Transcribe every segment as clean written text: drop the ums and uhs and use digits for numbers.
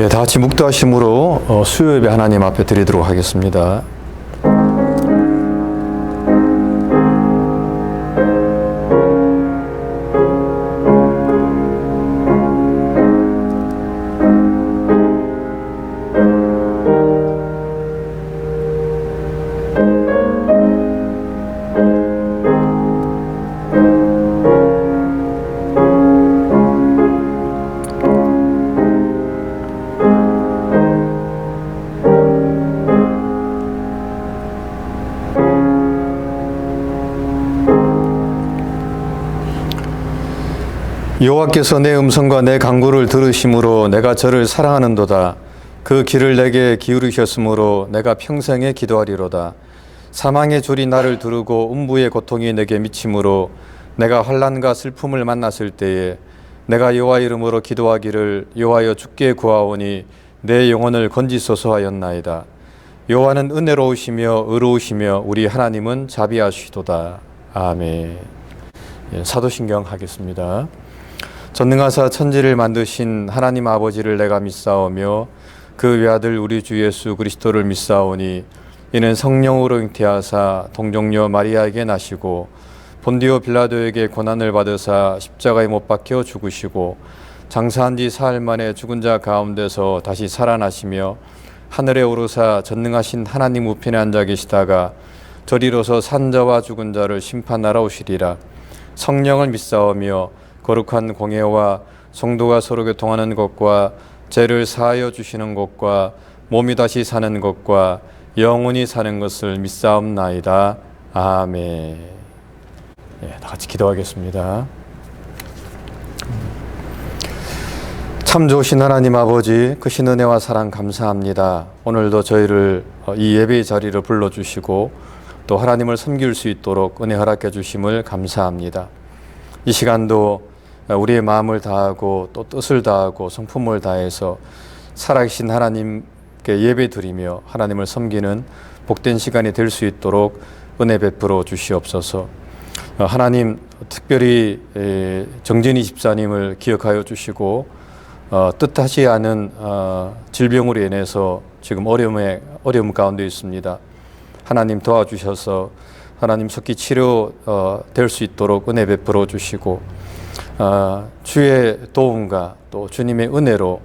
다 같이 묵도하심으로 수요 예배 하나님 앞에 드리도록 하겠습니다. 여호와께서 내 음성과 내 간구를 들으심으로 내가 저를 사랑하는도다. 그 귀를 내게 기울이셨으므로 내가 평생에 기도하리로다. 사망의 졸이 나를 두르고 음부의 고통이 내게 미치므로 내가 환난과 슬픔을 만났을 때에 내가 여호와 이름으로 기도하기를 여호와여 주께 구하오니 내 영혼을 건지소서 하였나이다. 여호와는 은혜로우시며 의로우시며 우리 하나님은 자비하시도다. 아멘. 사도신경 하겠습니다. 전능하사 천지를 만드신 하나님 아버지를 내가 믿사오며 그 외아들 우리 주 예수 그리스도를 믿사오니 이는 성령으로 잉태하사 동정녀 마리아에게 나시고 본디오 빌라도에게 고난을 받으사 십자가에 못 박혀 죽으시고 장사한 지 사흘 만에 죽은 자 가운데서 다시 살아나시며 하늘에 오르사 전능하신 하나님 우편에 앉아 계시다가 저리로서 산 자와 죽은 자를 심판하러 오시리라. 성령을 믿사오며 거룩한 공예와 성도가 서로 교통하는 것과 죄를 사하여 주시는 것과 몸이 다시 사는 것과 영원히 사는 것을 믿사옵나이다. 아멘. 다 같이 기도하겠습니다. 참 좋으신 하나님 아버지, 크신 은혜와 사랑 감사합니다. 오늘도 저희를 이 예배의 자리로 불러주시고 또 하나님을 섬길 수 있도록 은혜 허락해 주심을 감사합니다. 이 시간도 우리의 마음을 다하고 또 뜻을 다하고 성품을 다해서 살아계신 하나님께 예배 드리며 하나님을 섬기는 복된 시간이 될 수 있도록 은혜 베풀어 주시옵소서. 하나님 특별히 정진희 집사님을 기억하여 주시고 뜻하지 않은 질병으로 인해서 지금 어려움 가운데 있습니다. 하나님 도와주셔서 하나님 속히 치료될 수 있도록 은혜 베풀어 주시고 주의 도움과 또 주님의 은혜로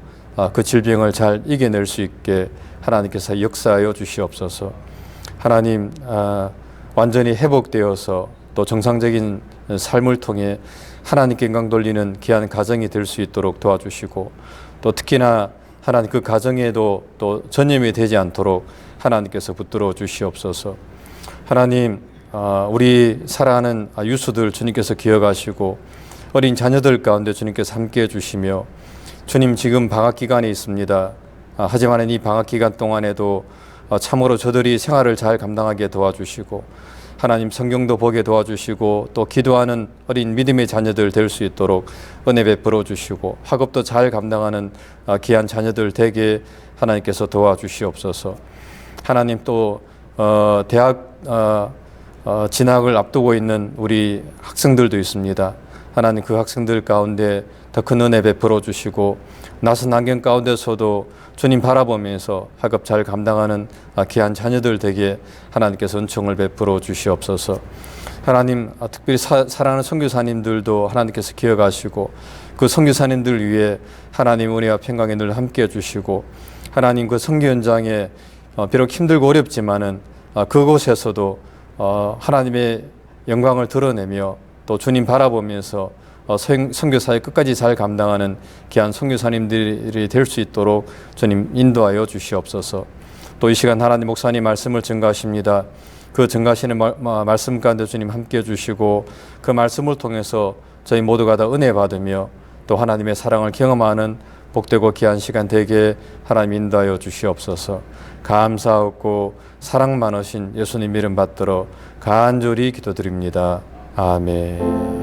그 질병을 잘 이겨낼 수 있게 하나님께서 역사하여 주시옵소서. 하나님 완전히 회복되어서 또 정상적인 삶을 통해 하나님께 영광 돌리는 귀한 가정이 될 수 있도록 도와주시고 또 특히나 하나님 그 가정에도 또 전염이 되지 않도록 하나님께서 붙들어 주시옵소서. 하나님 우리 사랑하는 유수들 주님께서 기억하시고 어린 자녀들 가운데 주님께서 함께해 주시며 주님 지금 방학 기간에 있습니다. 하지만 이 방학 기간 동안에도 참으로 저들이 생활을 잘 감당하게 도와주시고 하나님 성경도 보게 도와주시고 또 기도하는 어린 믿음의 자녀들 될 수 있도록 은혜 베풀어 주시고 학업도 잘 감당하는 귀한 자녀들 되게 하나님께서 도와주시옵소서. 하나님 또 대학 진학을 앞두고 있는 우리 학생들도 있습니다. 하나님 그 학생들 가운데 더 큰 은혜 베풀어 주시고 낯선 환경 가운데서도 주님 바라보면서 학업 잘 감당하는 귀한 자녀들 되게 하나님께서 은총을 베풀어 주시옵소서. 하나님 특별히 사랑하는 선교사님들도 하나님께서 기억하시고 그 선교사님들 위해 하나님 은혜와 평강에 늘 함께해 주시고 하나님 그 선교 현장에 비록 힘들고 어렵지만은 그곳에서도 하나님의 영광을 드러내며 또 주님 바라보면서 선교사에 끝까지 잘 감당하는 귀한 선교사님들이 될 수 있도록 주님 인도하여 주시옵소서. 또 이 시간 하나님 목사님 말씀을 증거하십니다. 그 증거하시는 말씀 가운데 주님 함께해 주시고 그 말씀을 통해서 저희 모두가 다 은혜 받으며 또 하나님의 사랑을 경험하는 복되고 귀한 시간 되게 하나님 인도하여 주시옵소서. 감사하고 사랑 많으신 예수님 이름 받들어 간절히 기도드립니다. 아멘.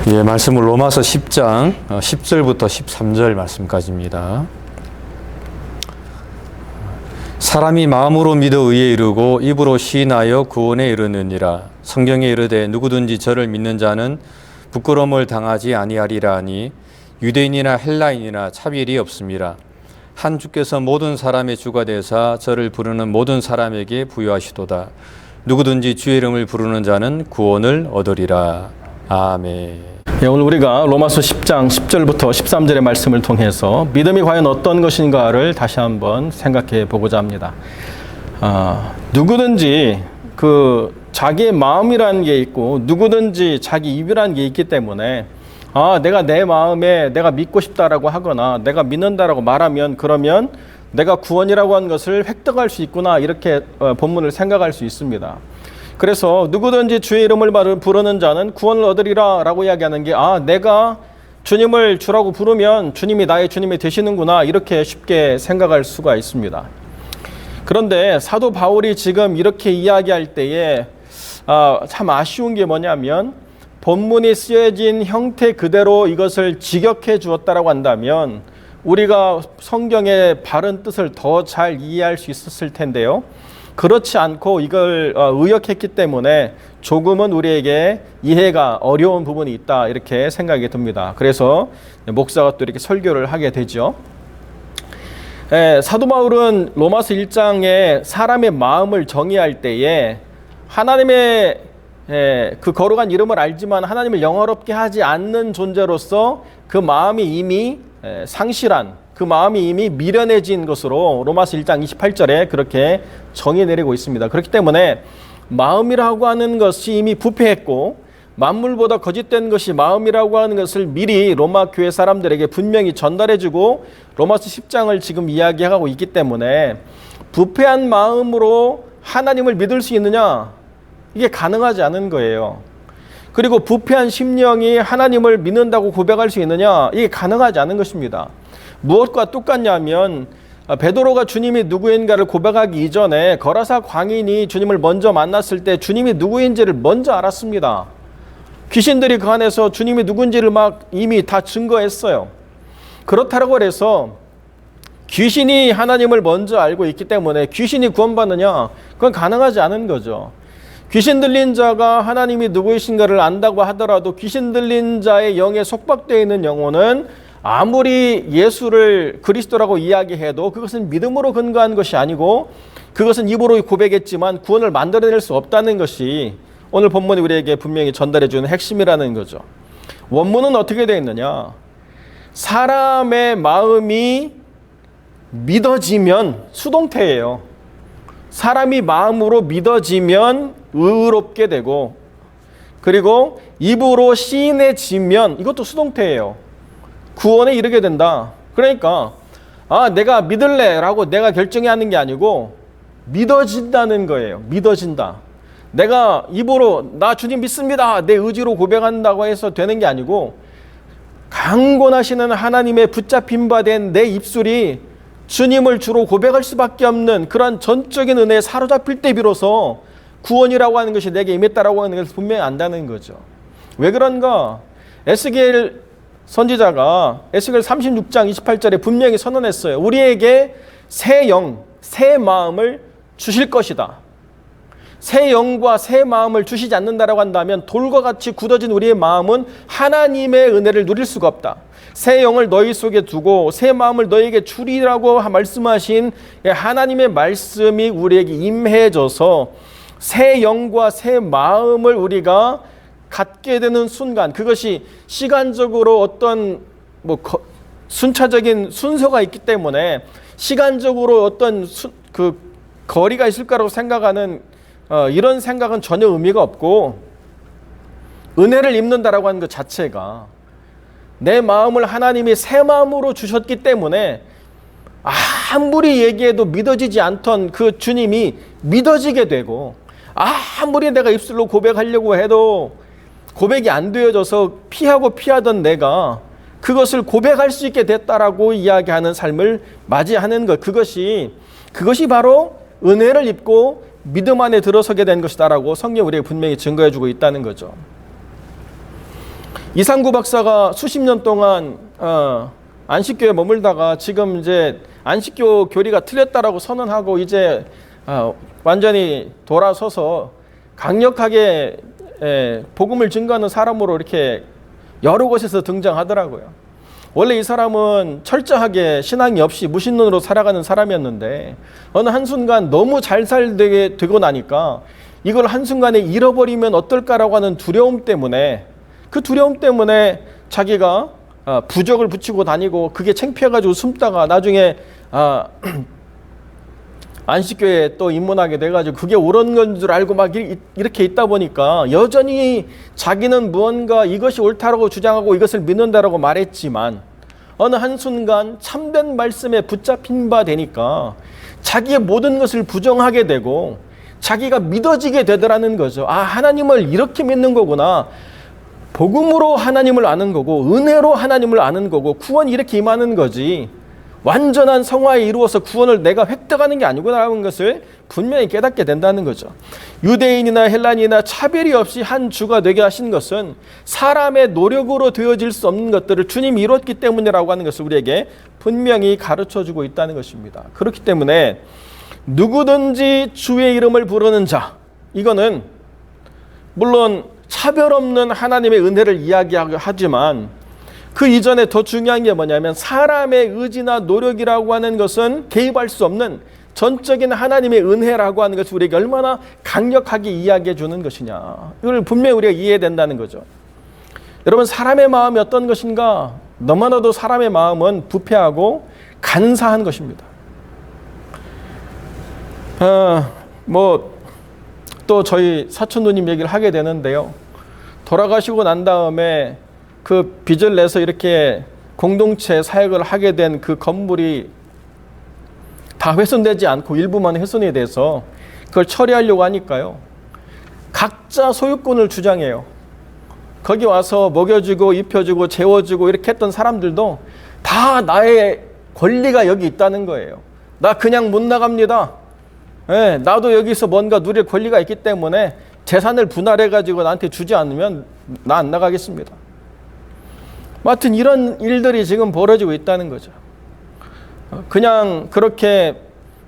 예, 말씀은 로마서 10장 10절부터 13절 말씀까지입니다. 사람이 마음으로 믿어 의에 이르고 입으로 시인하여 구원에 이르느니라. 성경에 이르되 누구든지 저를 믿는 자는 부끄러움을 당하지 아니하리라 하니 유대인이나 헬라인이나 차별이 없습니다. 한 주께서 모든 사람의 주가 되사 저를 부르는 모든 사람에게 부여하시도다. 누구든지 주의 이름을 부르는 자는 구원을 얻으리라. 아멘. 예, 오늘 우리가 로마서 10장 10절부터 13절의 말씀을 통해서 믿음이 과연 어떤 것인가를 다시 한번 생각해 보고자 합니다. 누구든지 자기의 마음이라는 게 있고 누구든지 자기 입이라는 게 있기 때문에 내가 내 마음에 내가 믿고 싶다라고 하거나 내가 믿는다라고 말하면 그러면 내가 구원이라고 하는 것을 획득할 수 있구나, 이렇게 본문을 생각할 수 있습니다. 그래서 누구든지 주의 이름을 부르는 자는 구원을 얻으리라 라고 이야기하는 게 내가 주님을 주라고 부르면 주님이 나의 주님이 되시는구나, 이렇게 쉽게 생각할 수가 있습니다. 그런데 사도 바울이 지금 이렇게 이야기할 때에 참 아쉬운 게 뭐냐면 본문이 쓰여진 형태 그대로 이것을 직역해 주었다라고 한다면 우리가 성경의 바른 뜻을 더 잘 이해할 수 있었을 텐데요. 그렇지 않고 이걸 의역했기 때문에 조금은 우리에게 이해가 어려운 부분이 있다, 이렇게 생각이 듭니다. 그래서 목사가 또 이렇게 설교를 하게 되죠. 사도 바울은 로마서 1장에 사람의 마음을 정의할 때에 하나님의 그 거룩한 이름을 알지만 하나님을 영화롭게 하지 않는 존재로서 그 마음이 이미 상실한, 그 마음이 이미 미련해진 것으로 로마서 1장 28절에 그렇게 정의 내리고 있습니다. 그렇기 때문에 마음이라고 하는 것이 이미 부패했고 만물보다 거짓된 것이 마음이라고 하는 것을 미리 로마 교회 사람들에게 분명히 전달해주고 로마서 10장을 지금 이야기하고 있기 때문에 부패한 마음으로 하나님을 믿을 수 있느냐? 이게 가능하지 않은 거예요. 그리고 부패한 심령이 하나님을 믿는다고 고백할 수 있느냐? 이게 가능하지 않은 것입니다. 무엇과 똑같냐면 베드로가 주님이 누구인가를 고백하기 이전에 거라사 광인이 주님을 먼저 만났을 때 주님이 누구인지를 먼저 알았습니다. 귀신들이 그 안에서 주님이 누군지를 막 이미 다 증거했어요. 그렇다고 해서 귀신이 하나님을 먼저 알고 있기 때문에 귀신이 구원받느냐? 그건 가능하지 않은 거죠. 귀신 들린 자가 하나님이 누구이신가를 안다고 하더라도 귀신 들린 자의 영에 속박되어 있는 영혼은 아무리 예수를 그리스도라고 이야기해도 그것은 믿음으로 근거한 것이 아니고 그것은 입으로 고백했지만 구원을 만들어낼 수 없다는 것이 오늘 본문이 우리에게 분명히 전달해 주는 핵심이라는 거죠. 원문은 어떻게 되어 있느냐? 사람의 마음이 믿어지면, 수동태예요. 사람이 마음으로 믿어지면 의롭게 되고, 그리고 입으로 시인해지면, 이것도 수동태예요. 구원에 이르게 된다. 그러니까 내가 믿을래 라고 내가 결정하는 게 아니고 믿어진다는 거예요. 믿어진다. 내가 입으로 나 주님 믿습니다, 내 의지로 고백한다고 해서 되는 게 아니고 강권하시는 하나님의 붙잡힌 바 된 내 입술이 주님을 주로 고백할 수밖에 없는 그런 전적인 은혜에 사로잡힐 때 비로소 구원이라고 하는 것이 내게 임했다라고 하는 것을 분명히 안다는 거죠. 왜 그런가? 에스겔 선지자가 에스겔 36장 28절에 분명히 선언했어요. 우리에게 새 영, 새 마음을 주실 것이다. 새 영과 새 마음을 주시지 않는다라고 한다면 돌과 같이 굳어진 우리의 마음은 하나님의 은혜를 누릴 수가 없다. 새 영을 너희 속에 두고 새 마음을 너희에게 주리라고 말씀하신 하나님의 말씀이 우리에게 임해져서 새 영과 새 마음을 우리가 갖게 되는 순간, 그것이 시간적으로 어떤 순차적인 순서가 있기 때문에 시간적으로 어떤 거리가 있을 거라고 생각하는 이런 생각은 전혀 의미가 없고, 은혜를 입는다라고 하는 것 자체가 내 마음을 하나님이 새 마음으로 주셨기 때문에 아무리 얘기해도 믿어지지 않던 그 주님이 믿어지게 되고, 아무리 내가 입술로 고백하려고 해도 고백이 안 되어져서 피하던 내가 그것을 고백할 수 있게 됐다라고 이야기하는 삶을 맞이하는 것, 그것이 바로 은혜를 입고 믿음 안에 들어서게 된 것이다라고 성경 우리에게 분명히 증거해주고 있다는 거죠. 이상구 박사가 수십 년 동안 안식교에 머물다가 지금 이제 안식교 교리가 틀렸다라고 선언하고 이제 완전히 돌아서서 강력하게 복음을 증거하는 사람으로 이렇게 여러 곳에서 등장하더라고요. 원래 이 사람은 철저하게 신앙이 없이 무신론으로 살아가는 사람이었는데 어느 한순간 너무 잘 살게 되고 나니까 이걸 한순간에 잃어버리면 어떨까라고 하는 두려움 때문에, 그 두려움 때문에 자기가 부적을 붙이고 다니고 그게 창피해가지고 숨다가 나중에 안식교에 또 입문하게 돼가지고 그게 옳은 건 줄 알고 막 이렇게 있다 보니까 여전히 자기는 무언가 이것이 옳다라고 주장하고 이것을 믿는다라고 말했지만 어느 한순간 참된 말씀에 붙잡힌 바 되니까 자기의 모든 것을 부정하게 되고 자기가 믿어지게 되더라는 거죠. 아, 하나님을 이렇게 믿는 거구나. 복음으로 하나님을 아는 거고 은혜로 하나님을 아는 거고 구원이 이렇게 임하는 거지 완전한 성화에 이루어서 구원을 내가 획득하는 게 아니구나라는 것을 분명히 깨닫게 된다는 거죠. 유대인이나 헬라인이나 차별이 없이 한 주가 되게 하신 것은 사람의 노력으로 되어질 수 없는 것들을 주님이 이뤘기 때문이라고 하는 것을 우리에게 분명히 가르쳐주고 있다는 것입니다. 그렇기 때문에 누구든지 주의 이름을 부르는 자, 이거는 물론 차별 없는 하나님의 은혜를 이야기하지만 그 이전에 더 중요한 게 뭐냐면 사람의 의지나 노력이라고 하는 것은 개입할 수 없는 전적인 하나님의 은혜라고 하는 것을 우리에게 얼마나 강력하게 이야기해 주는 것이냐. 이걸 분명히 우리가 이해해야 된다는 거죠. 여러분, 사람의 마음이 어떤 것인가? 너무나도 사람의 마음은 부패하고 간사한 것입니다. 또 저희 사촌 누님 얘기를 하게 되는데요. 돌아가시고 난 다음에 그 빚을 내서 이렇게 공동체 사역을 하게 된 그 건물이 다 훼손되지 않고 일부만 훼손이 돼서 그걸 처리하려고 하니까요. 각자 소유권을 주장해요. 거기 와서 먹여주고 입혀주고 재워주고 이렇게 했던 사람들도 다 나의 권리가 여기 있다는 거예요. 나 그냥 못 나갑니다. 네, 나도 여기서 뭔가 누릴 권리가 있기 때문에 재산을 분할해가지고 나한테 주지 않으면 나 안 나가겠습니다. 하여튼 이런 일들이 지금 벌어지고 있다는 거죠. 그냥 그렇게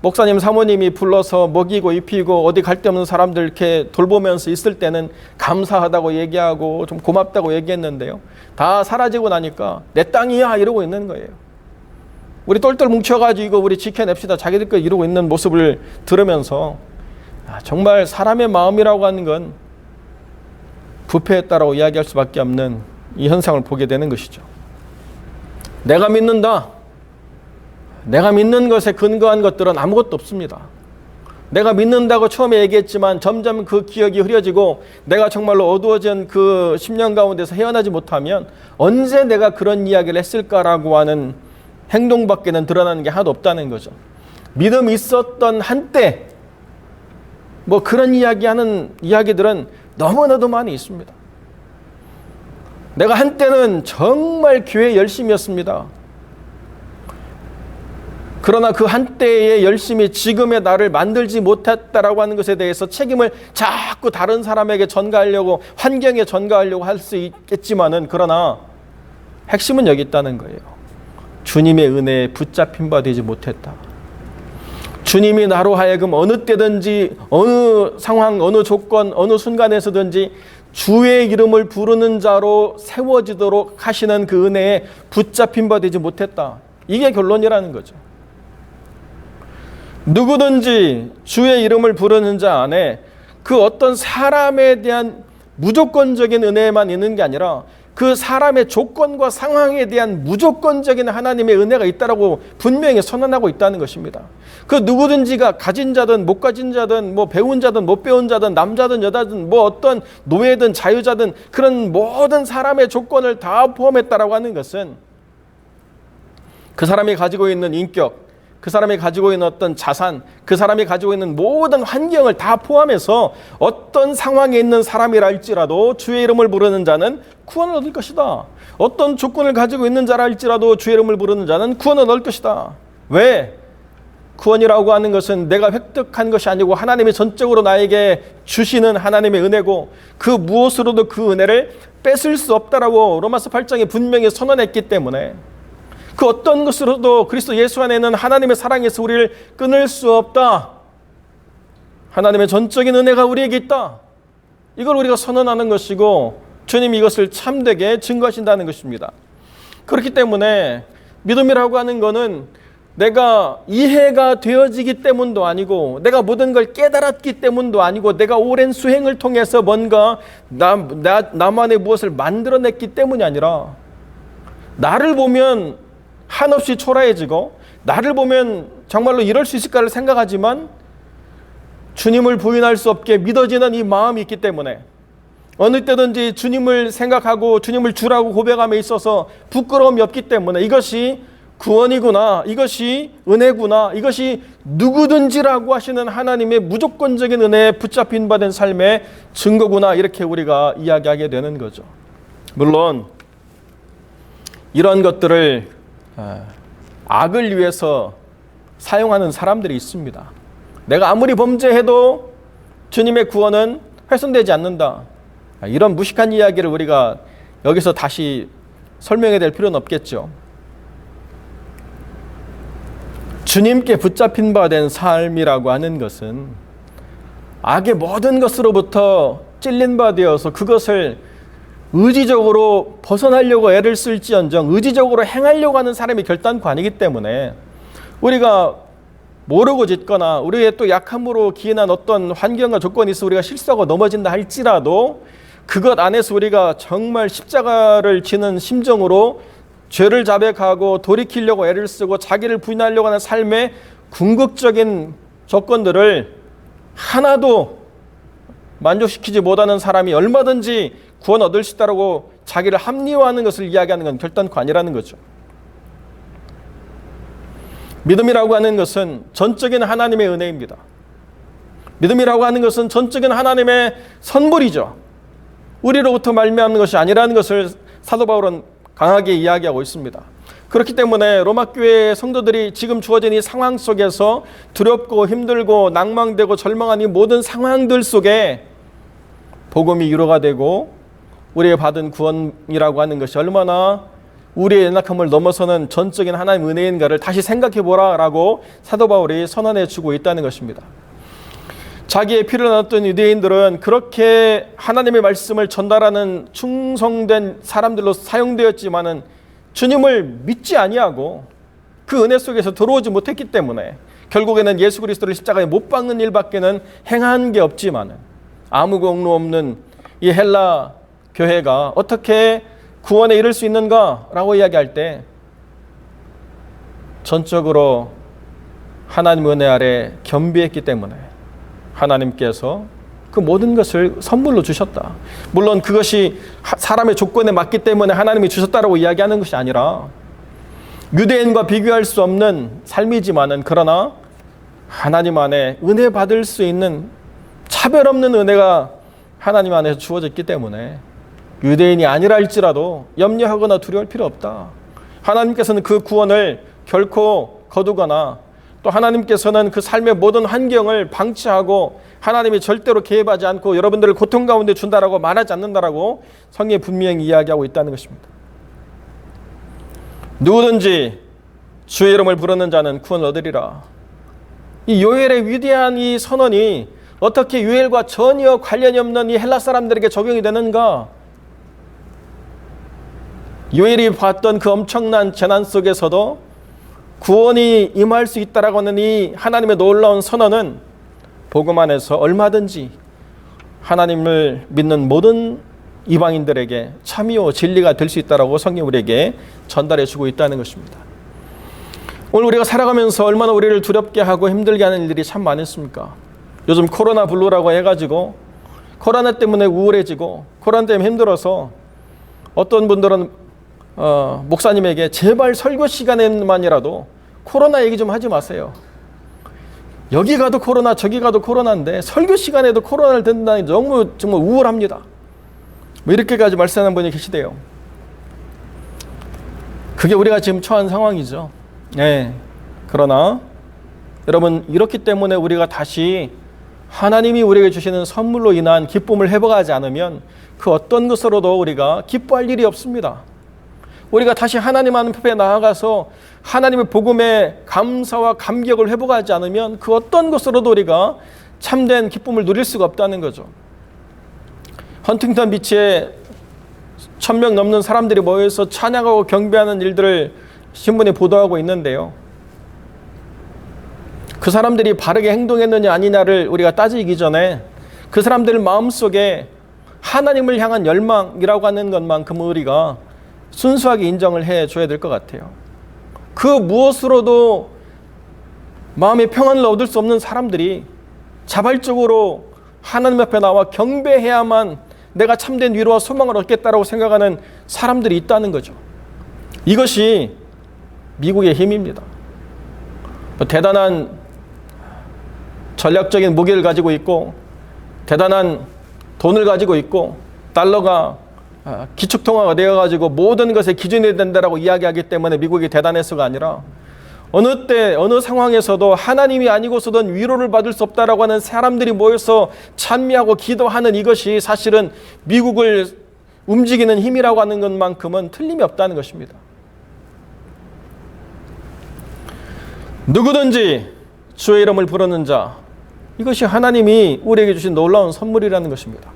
목사님 사모님이 불러서 먹이고 입히고 어디 갈 데 없는 사람들 이렇게 돌보면서 있을 때는 감사하다고 얘기하고 좀 고맙다고 얘기했는데요. 다 사라지고 나니까 내 땅이야 이러고 있는 거예요. 우리 똘똘 뭉쳐가지고 이거 우리 지켜냅시다 자기들 거 이러고 있는 모습을 들으면서 정말 사람의 마음이라고 하는 건 부패했다라고 이야기할 수밖에 없는 이 현상을 보게 되는 것이죠. 내가 믿는다. 내가 믿는 것에 근거한 것들은 아무것도 없습니다. 내가 믿는다고 처음에 얘기했지만 점점 그 기억이 흐려지고 내가 정말로 어두워진 그 10년 가운데서 헤어나지 못하면 언제 내가 그런 이야기를 했을까라고 하는 행동밖에는 드러나는 게 하나도 없다는 거죠. 믿음이 있었던 한때 뭐 그런 이야기하는 이야기들은 너무나도 많이 있습니다. 내가 한때는 정말 교회 열심이었습니다. 그러나 그 한때의 열심이 지금의 나를 만들지 못했다라고 하는 것에 대해서 책임을 자꾸 다른 사람에게 전가하려고 환경에 전가하려고 할 수 있겠지만은 그러나 핵심은 여기 있다는 거예요. 주님의 은혜에 붙잡힌 바 되지 못했다. 주님이 나로 하여금 어느 때든지 어느 상황 어느 조건 어느 순간에서든지 주의 이름을 부르는 자로 세워지도록 하시는 그 은혜에 붙잡힌 바 되지 못했다. 이게 결론이라는 거죠. 누구든지 주의 이름을 부르는 자 안에 그 어떤 사람에 대한 무조건적인 은혜만 있는 게 아니라 그 사람의 조건과 상황에 대한 무조건적인 하나님의 은혜가 있다라고 분명히 선언하고 있다는 것입니다. 그 누구든지가 가진 자든 못 가진 자든 뭐 배운 자든 못 배운 자든 남자든 여자든 뭐 어떤 노예든 자유자든 그런 모든 사람의 조건을 다 포함했다라고 하는 것은 그 사람이 가지고 있는 인격, 그 사람이 가지고 있는 어떤 자산, 그 사람이 가지고 있는 모든 환경을 다 포함해서 어떤 상황에 있는 사람이라 할지라도 주의 이름을 부르는 자는 구원을 얻을 것이다. 어떤 조건을 가지고 있는 자라 할지라도 주의 이름을 부르는 자는 구원을 얻을 것이다. 왜? 구원이라고 하는 것은 내가 획득한 것이 아니고 하나님이 전적으로 나에게 주시는 하나님의 은혜고 그 무엇으로도 그 은혜를 뺏을 수 없다라고 로마서 8장에 분명히 선언했기 때문에 그 어떤 것으로도 그리스도 예수 안에 있는 하나님의 사랑에서 우리를 끊을 수 없다. 하나님의 전적인 은혜가 우리에게 있다. 이걸 우리가 선언하는 것이고 주님이 이것을 참되게 증거하신다는 것입니다. 그렇기 때문에 믿음이라고 하는 것은 내가 이해가 되어지기 때문도 아니고 내가 모든 걸 깨달았기 때문도 아니고 내가 오랜 수행을 통해서 뭔가 나만의 무엇을 만들어냈기 때문이 아니라 나를 보면 한없이 초라해지고 나를 보면 정말로 이럴 수 있을까를 생각하지만 주님을 부인할 수 없게 믿어지는 이 마음이 있기 때문에 어느 때든지 주님을 생각하고 주님을 주라고 고백함에 있어서 부끄러움이 없기 때문에 이것이 구원이구나, 이것이 은혜구나, 이것이 누구든지라고 하시는 하나님의 무조건적인 은혜에 붙잡힌 바 된 삶의 증거구나, 이렇게 우리가 이야기하게 되는 거죠. 물론 이런 것들을 악을 위해서 사용하는 사람들이 있습니다. 내가 아무리 범죄해도 주님의 구원은 훼손되지 않는다. 이런 무식한 이야기를 우리가 여기서 다시 설명해야 될 필요는 없겠죠. 주님께 붙잡힌 바 된 삶이라고 하는 것은 악의 모든 것으로부터 찔린 바 되어서 그것을 의지적으로 벗어나려고 애를 쓸지언정 의지적으로 행하려고 하는 사람이 결단코 아니기 때문에 우리가 모르고 짓거나 우리의 또 약함으로 기인한 어떤 환경과 조건이 있어 우리가 실수하고 넘어진다 할지라도 그것 안에서 우리가 정말 십자가를 지는 심정으로 죄를 자백하고 돌이키려고 애를 쓰고 자기를 부인하려고 하는 삶의 궁극적인 조건들을 하나도 만족시키지 못하는 사람이 얼마든지 구원 얻을 수 있다고 자기를 합리화하는 것을 이야기하는 건 결단코 아니라는 거죠. 믿음이라고 하는 것은 전적인 하나님의 은혜입니다. 믿음이라고 하는 것은 전적인 하나님의 선물이죠. 우리로부터 말미암는 것이 아니라는 것을 사도 바울은 강하게 이야기하고 있습니다. 그렇기 때문에 로마 교회의 성도들이 지금 주어진 이 상황 속에서 두렵고 힘들고 낭망되고 절망한 이 모든 상황들 속에 복음이 위로가 되고 우리의 받은 구원이라고 하는 것이 얼마나 우리의 연약함을 넘어서는 전적인 하나님의 은혜인가를 다시 생각해 보라라고 사도 바울이 선언해 주고 있다는 것입니다. 자기의 피를 나눴던 유대인들은 그렇게 하나님의 말씀을 전달하는 충성된 사람들로 사용되었지만은 주님을 믿지 아니하고 그 은혜 속에서 들어오지 못했기 때문에 결국에는 예수 그리스도를 십자가에 못 박는 일밖에는 행한 게 없지만은 아무 공로 없는 이 헬라 교회가 어떻게 구원에 이를 수 있는가라고 이야기할 때 전적으로 하나님의 은혜 아래 겸비했기 때문에 하나님께서 그 모든 것을 선물로 주셨다. 물론 그것이 사람의 조건에 맞기 때문에 하나님이 주셨다라고 이야기하는 것이 아니라 유대인과 비교할 수 없는 삶이지만은 그러나 하나님 안에 은혜 받을 수 있는 차별 없는 은혜가 하나님 안에서 주어졌기 때문에 유대인이 아니라 할지라도 염려하거나 두려울 필요 없다. 하나님께서는 그 구원을 결코 거두거나 또 하나님께서는 그 삶의 모든 환경을 방치하고 하나님이 절대로 개입하지 않고 여러분들을 고통 가운데 준다라고 말하지 않는다라고 성경에 분명히 이야기하고 있다는 것입니다. 누구든지 주의 이름을 부르는 자는 구원을 얻으리라. 이 요엘의 위대한 이 선언이 어떻게 요엘과 전혀 관련이 없는 이 헬라 사람들에게 적용이 되는가? 요엘이 봤던 그 엄청난 재난 속에서도 구원이 임할 수 있다라고 하는 이 하나님의 놀라운 선언은 복음 안에서 얼마든지 하나님을 믿는 모든 이방인들에게 참이요 진리가 될 수 있다라고 성경이 우리에게 전달해 주고 있다는 것입니다. 오늘 우리가 살아가면서 얼마나 우리를 두렵게 하고 힘들게 하는 일들이 참 많습니까? 요즘 코로나 블루라고 해가지고 코로나 때문에 우울해지고 코로나 때문에 힘들어서 어떤 분들은 목사님에게 제발 설교 시간에만이라도 코로나 얘기 좀 하지 마세요. 여기 가도 코로나 저기 가도 코로나인데 설교 시간에도 코로나를 듣는다니 너무 정말 우울합니다. 뭐 이렇게까지 말씀하는 분이 계시대요. 그게 우리가 지금 처한 상황이죠. 네. 그러나 여러분, 이렇기 때문에 우리가 다시 하나님이 우리에게 주시는 선물로 인한 기쁨을 회복하지 않으면 그 어떤 것으로도 우리가 기뻐할 일이 없습니다. 우리가 다시 하나님 앞에 나아가서 하나님의 복음에 감사와 감격을 회복하지 않으면 그 어떤 것으로도 우리가 참된 기쁨을 누릴 수가 없다는 거죠. 헌팅턴 비치에 1000명 넘는 사람들이 모여서 찬양하고 경배하는 일들을 신문에 보도하고 있는데요. 그 사람들이 바르게 행동했느냐 아니냐를 우리가 따지기 전에 그 사람들 마음속에 하나님을 향한 열망이라고 하는 것만큼 우리가 순수하게 인정을 해줘야 될 것 같아요. 그 무엇으로도 마음의 평안을 얻을 수 없는 사람들이 자발적으로 하나님 앞에 나와 경배해야만 내가 참된 위로와 소망을 얻겠다라고 생각하는 사람들이 있다는 거죠. 이것이 미국의 힘입니다. 대단한 전략적인 무기를 가지고 있고 대단한 돈을 가지고 있고 달러가 기축통화가 되어가지고 모든 것의 기준이 된다라고 이야기하기 때문에 미국이 대단해서가 아니라 어느 때 어느 상황에서도 하나님이 아니고서는 위로를 받을 수 없다라고 하는 사람들이 모여서 찬미하고 기도하는 이것이 사실은 미국을 움직이는 힘이라고 하는 것만큼은 틀림이 없다는 것입니다. 누구든지 주의 이름을 부르는 자, 이것이 하나님이 우리에게 주신 놀라운 선물이라는 것입니다.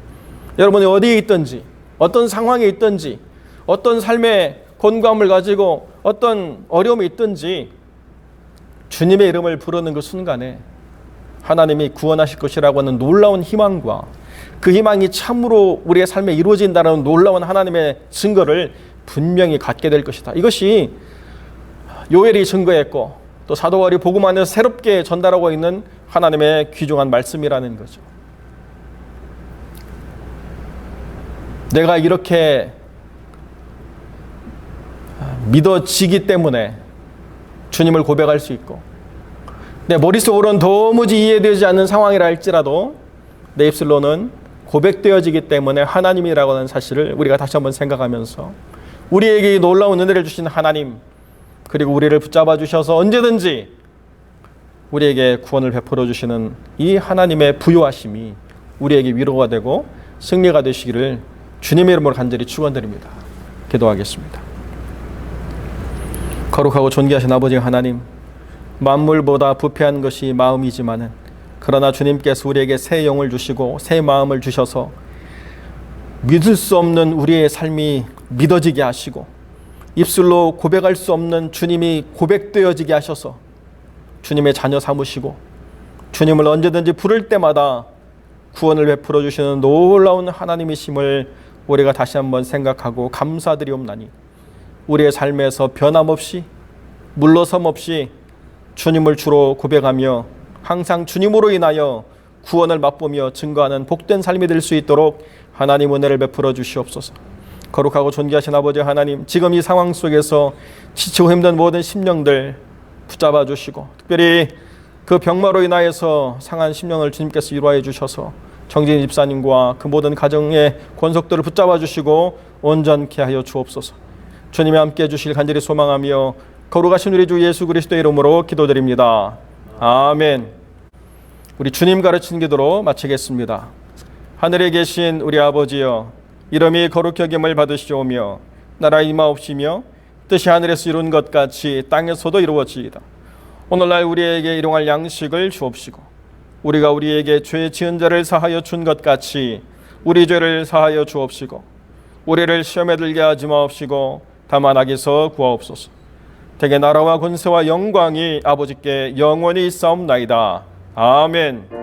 여러분이 어디에 있든지 어떤 상황에 있든지 어떤 삶의 곤감을 가지고 어떤 어려움이 있든지 주님의 이름을 부르는 그 순간에 하나님이 구원하실 것이라고 하는 놀라운 희망과 그 희망이 참으로 우리의 삶에 이루어진다는 놀라운 하나님의 증거를 분명히 갖게 될 것이다. 이것이 요엘이 증거했고 또 사도 바울이 복음 안에서 새롭게 전달하고 있는 하나님의 귀중한 말씀이라는 거죠. 내가 이렇게 믿어지기 때문에 주님을 고백할 수 있고 내 머릿속으로는 도무지 이해되지 않는 상황이라 할지라도 내 입술로는 고백되어지기 때문에 하나님이라고 하는 사실을 우리가 다시 한번 생각하면서 우리에게 놀라운 은혜를 주신 하나님, 그리고 우리를 붙잡아 주셔서 언제든지 우리에게 구원을 베풀어 주시는 이 하나님의 부요하심이 우리에게 위로가 되고 승리가 되시기를 주님의 이름으로 간절히 축원드립니다. 기도하겠습니다. 거룩하고 존귀하신 아버지 하나님, 만물보다 부패한 것이 마음이지만은 그러나 주님께서 우리에게 새 영을 주시고 새 마음을 주셔서 믿을 수 없는 우리의 삶이 믿어지게 하시고 입술로 고백할 수 없는 주님이 고백되어지게 하셔서 주님의 자녀 삼으시고 주님을 언제든지 부를 때마다 구원을 베풀어 주시는 놀라운 하나님이심을 우리가 다시 한번 생각하고 감사드리옵나니 우리의 삶에서 변함없이 물러섬 없이 주님을 주로 고백하며 항상 주님으로 인하여 구원을 맛보며 증거하는 복된 삶이 될 수 있도록 하나님 은혜를 베풀어 주시옵소서. 거룩하고 존귀하신 아버지 하나님, 지금 이 상황 속에서 지치고 힘든 모든 심령들 붙잡아 주시고 특별히 그 병마로 인하여서 상한 심령을 주님께서 위로해 주셔서 정진 집사님과 그 모든 가정의 권속들을 붙잡아 주시고 온전케 하여 주옵소서. 주님이 함께 해주실 간절히 소망하며 거룩하신 우리 주 예수 그리스도의 이름으로 기도드립니다. 아멘. 우리 주님 가르친 기도로 마치겠습니다. 하늘에 계신 우리 아버지여, 이름이 거룩히 여김을 받으시오며 나라 임하옵시며 뜻이 하늘에서 이룬 것 같이 땅에서도 이루어지이다. 오늘날 우리에게 일용할 양식을 주옵시고 우리가 우리에게 죄 지은 자를 사하여 준 것 같이 우리 죄를 사하여 주옵시고 우리를 시험에 들게 하지 마옵시고 다만 악에서 구하옵소서. 대개 나라와 권세와 영광이 아버지께 영원히 있사옵나이다. 아멘.